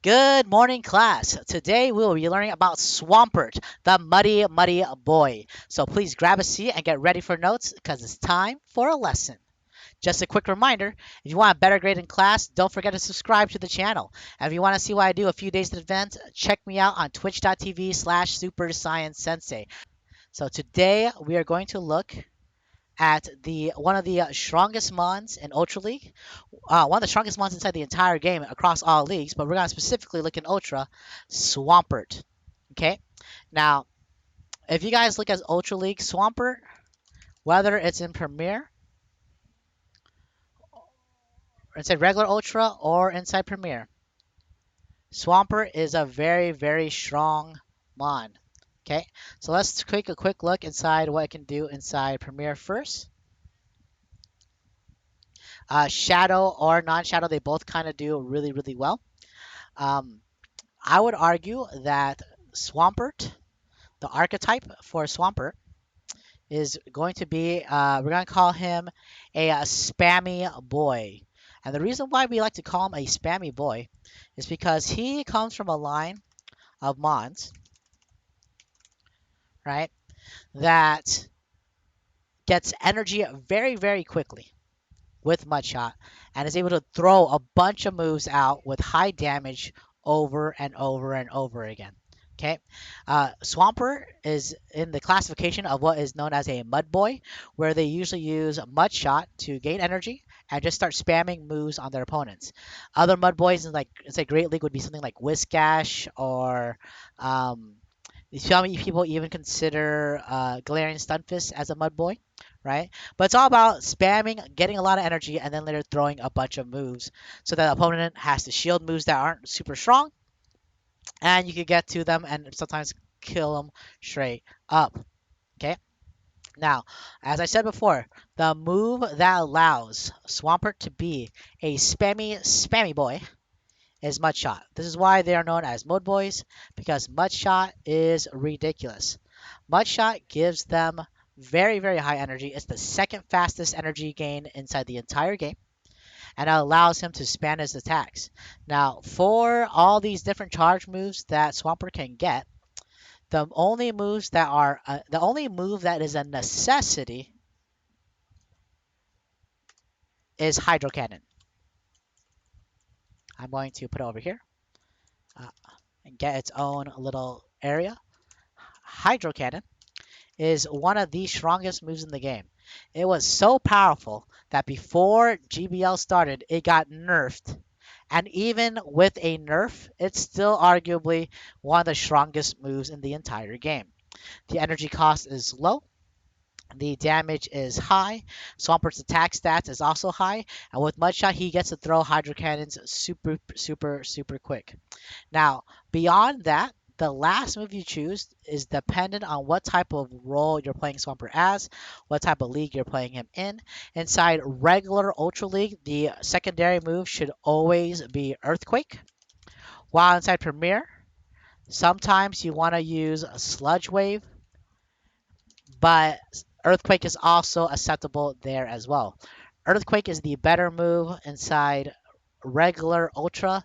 Good morning, class. Today we will be learning about Swampert, the muddy, muddy boy. So please grab a seat and get ready for notes because it's time for a lesson. Just a quick reminder, if you want a better grade in class, don't forget to subscribe to the channel. And if you want to see what I do a few days in advance, check me out on twitch.tv/Super Science Sensei. So today we are going to look at the one of the strongest mons in Ultra League, one of the strongest mons inside the entire game across all leagues, but we're going to specifically look in Ultra, Swampert. Okay? Now, if you guys look at Ultra League, Swampert, whether it's in Premier, or inside regular Ultra, or inside Premier, Swampert is a very, very strong mon. Okay? So let's take a quick look inside what it can do inside Premier first. Shadow or non-shadow, they both kind of do really, really well. Um, I would argue that Swampert, the archetype for Swampert, is going to be, we're going to call him a spammy boy. And the reason why we like to call him a spammy boy is because he comes from a line of mons, right, that gets energy very, very quickly with Mudshot and is able to throw a bunch of moves out with high damage over and over and over again. Okay, Swampert is in the classification of what is known as a Mud Boy, where they usually use Mud Shot to gain energy and just start spamming moves on their opponents. Other Mud Boys in like say Great League would be something like Whiskash or um, some people even consider Galarian Stunfisk as a Mud Boy, right? But it's all about spamming, getting a lot of energy, and then later throwing a bunch of moves so that the opponent has to shield moves that aren't super strong, and you can get to them and sometimes kill them straight up. Okay. Now, as I said before, the move that allows Swampert to be a spammy boy is Mudshot. This is why they are known as Mud Boys, because Mudshot is ridiculous. Mudshot gives them very, very high energy. It's the second fastest energy gain inside the entire game, and it allows him to span his attacks. Now, for all these different charge moves that Swampert can get, the only move that is a necessity is Hydrocannon. I'm going to put it over here uh, and get its own little area. Hydrocannon is one of the strongest moves in the game. It was so powerful that before GBL started, it got nerfed. And even with a nerf, it's still arguably one of the strongest moves in the entire game. The energy cost is low. The damage is high. Swampert's attack stats is also high. And with Mudshot, he gets to throw Hydro Cannons super, super, super quick. Now, beyond that, the last move you choose is dependent on what type of role you're playing Swampert as, what type of league you're playing him in. Inside regular Ultra League, the secondary move should always be Earthquake. While inside Premier, sometimes you want to use a Sludge Wave, but Earthquake is also acceptable there as well. Earthquake is the better move inside regular Ultra.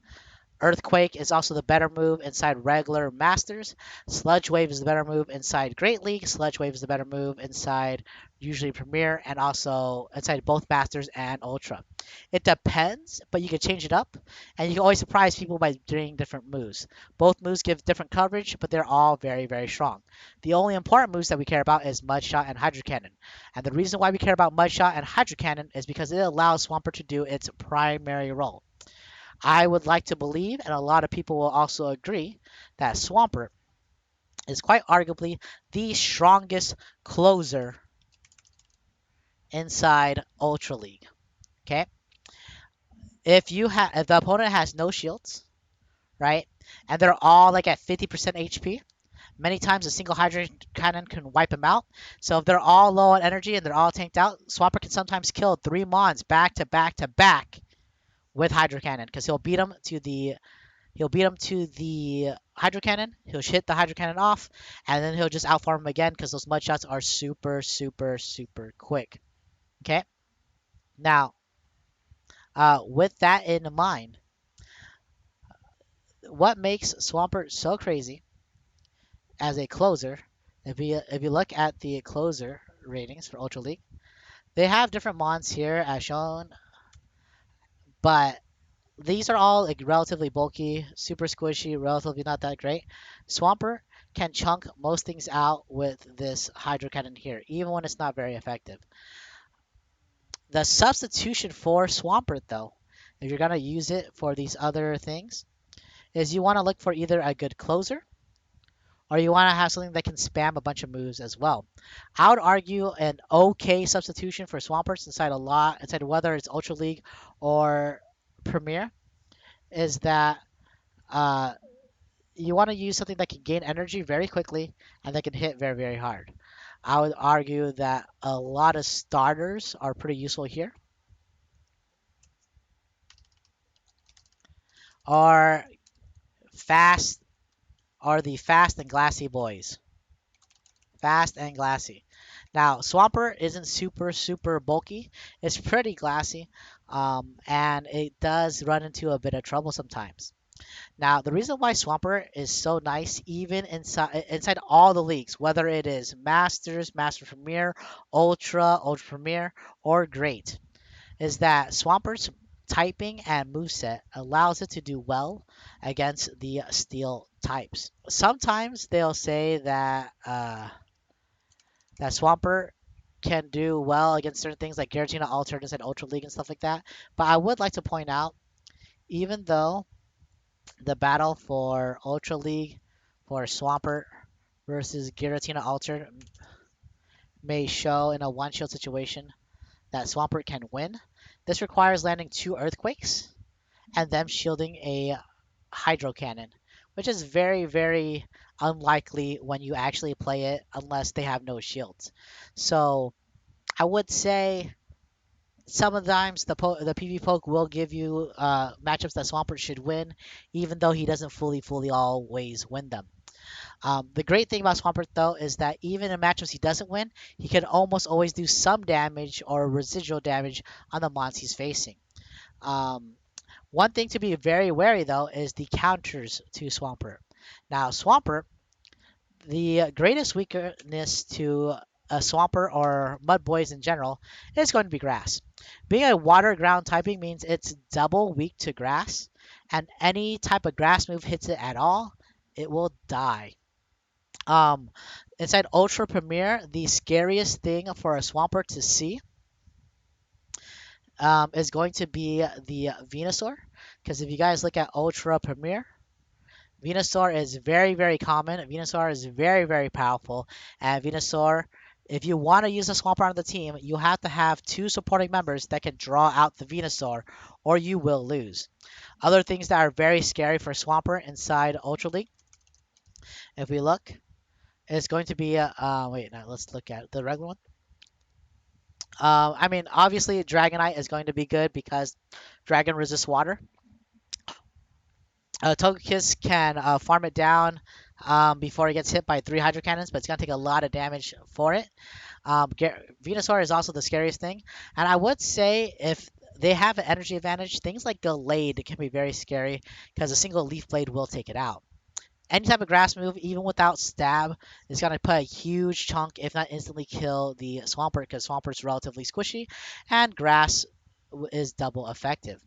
Earthquake is also the better move inside regular Masters. Sludge Wave is the better move inside Great League. Sludge Wave is the better move inside usually Premier and also inside both Masters and Ultra. It depends, but you can change it up, and you can always surprise people by doing different moves. Both moves give different coverage, but they're all very, very strong. The only important moves that we care about is Mudshot and Hydrocannon. And the reason why we care about Mudshot and Hydrocannon is because it allows Swampert to do its primary role. I would like to believe, and a lot of people will also agree, that Swampert is quite arguably the strongest closer inside Ultra League. Okay, if the opponent has no shields, right, and they're all like at 50% HP, many times a single Hydro Cannon can wipe them out. So if they're all low on energy and they're all tanked out, Swampert can sometimes kill 3 Mons back to back to back with Hydro Cannon because he'll beat him to the Hydro Cannon. He'll hit the Hydro Cannon off, and then he'll just outfarm him again because those mud shots are super, super, super quick. Okay. Now, with that in mind, what makes Swampert so crazy as a closer, if you look at the closer ratings for Ultra League, they have different mons here as shown, but these are all like relatively bulky, super squishy, relatively not that great. Swampert can chunk most things out with this Hydrocannon here, even when it's not very effective. The substitution for Swampert, though, if you're gonna use it for these other things, is you want to look for either a good closer or you want to have something that can spam a bunch of moves as well. I would argue an okay substitution for Swamperts inside whether it's Ultra League or Premier is that uh, you want to use something that can gain energy very quickly and that can hit very, very hard. I would argue that a lot of starters are pretty useful here. Or fast, or the fast and glassy boys. Fast and glassy. Now, Swampert isn't super bulky. It's pretty glassy, and it does run into a bit of trouble sometimes. Now, the reason why Swampert is so nice, even inside all the leagues, whether it is Masters, Master Premier, Ultra Premier, or Great, is that Swampert's typing and moveset allows it to do well against the steel types. Sometimes they'll say that Swampert can do well against certain things like Giratina Alternates and Ultra League and stuff like that. But I would like to point out, even though the battle for Ultra League for Swampert versus Giratina Alternate may show in a one-shield situation that Swampert can win, this requires landing 2 Earthquakes and them shielding a Hydrocannon, which is very unlikely when you actually play it unless they have no shields. So I would say sometimes the PvPoke will give you matchups that Swampert should win, even though he doesn't fully always win them. The great thing about Swampert though is that even in matchups he doesn't win, he can almost always do some damage or residual damage on the mons he's facing. Um, One thing to be very wary though is the counters to Swampert. Now Swampert, the greatest weakness to a Swampert or Mud Boys in general is going to be grass. Being a water ground typing means it's double weak to grass, and any type of grass move hits it at all, it will die. Um, Inside Ultra Premier, the scariest thing for a Swampert to see is going to be the Venusaur, because if you guys look at Ultra Premier, Venusaur is very common. Venusaur is very powerful. And Venusaur, if you want to use a Swampert on the team, you have to have 2 supporting members that can draw out the Venusaur, or you will lose. Other things that are very scary for Swampert inside Ultra League, if we look, is going to be wait, now let's look at the regular one. I mean, obviously Dragonite is going to be good because Dragon resists water. Togekiss can farm it down before it gets hit by 3 Hydrocannons, but it's going to take a lot of damage for it. Venusaur is also the scariest thing. And I would say if they have an energy advantage, things like Gallade can be very scary because a single Leaf Blade will take it out. Any type of grass move, even without stab, is going to put a huge chunk, if not instantly kill the Swampert because Swampert's relatively squishy and grass is double effective.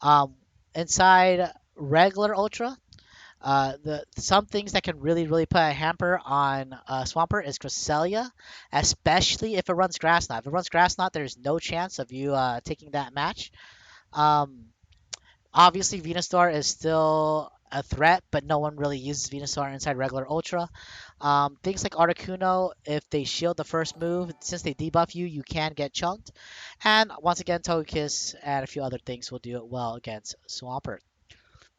Um, Inside regular Ultra, the some things that can really put a hamper on Swampert is Cresselia, especially if it runs Grass Knot. If it runs Grass Knot, there's no chance of you taking that match. Um, Obviously, Venusaur is still a threat, but no one really uses Venusaur inside regular Ultra. Things like Articuno, if they shield the first move, since they debuff you, you can get chunked. And once again, Togekiss and a few other things will do it well against Swampert.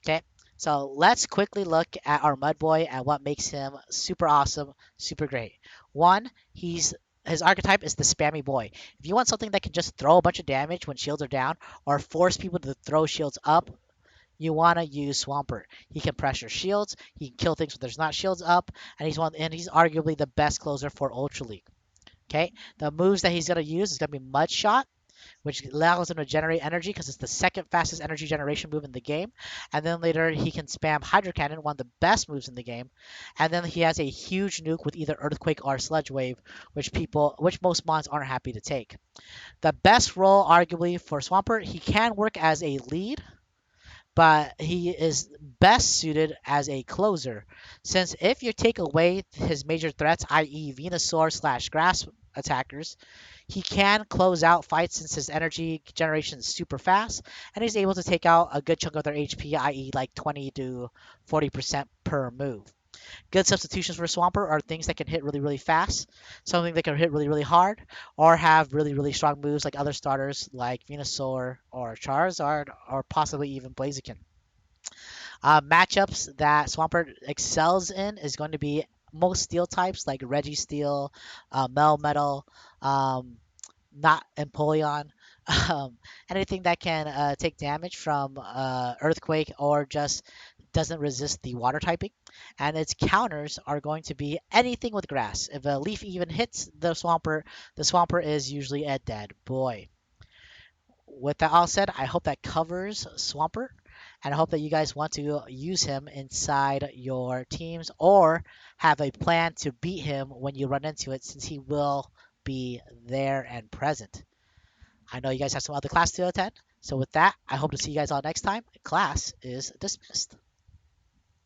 Okay, so let's quickly look at our Mud Boy and what makes him super awesome, super great. One, his archetype is the spammy boy. If you want something that can just throw a bunch of damage when shields are down or force people to throw shields up, you want to use Swampert. He can pressure shields, he can kill things when there's not shields up, and he's arguably the best closer for Ultra League. Okay, the moves that he's gonna use is gonna be Mud Shot, which allows him to generate energy because it's the second fastest energy generation move in the game. And then later he can spam Hydrocannon, one of the best moves in the game. And then he has a huge nuke with either Earthquake or Sludge Wave, which most mons aren't happy to take. The best role, arguably, for Swampert, he can work as a lead, but he is best suited as a closer. Since if you take away his major threats, i.e., Venusaur slash grass attackers, he can close out fights since his energy generation is super fast, and he's able to take out a good chunk of their HP, i.e., like 20 to 40% per move. Good substitutions for Swampert are things that can hit really, really fast, something that can hit really, really hard, or have really, really strong moves like other starters like Venusaur or Charizard, or possibly even Blaziken. Matchups that Swampert excels in is going to be most steel types like Registeel, Melmetal, um, not Empoleon. Um, Anything that can take damage from Earthquake or just doesn't resist the water typing. And its counters are going to be anything with grass. If a leaf even hits the Swampert is usually a dead boy. With that all said, I hope that covers Swampert, and I hope that you guys want to use him inside your teams or have a plan to beat him when you run into it, since he will be there and present. I know you guys have some other class to attend, so with that, I hope to see you guys all next time. Class is dismissed.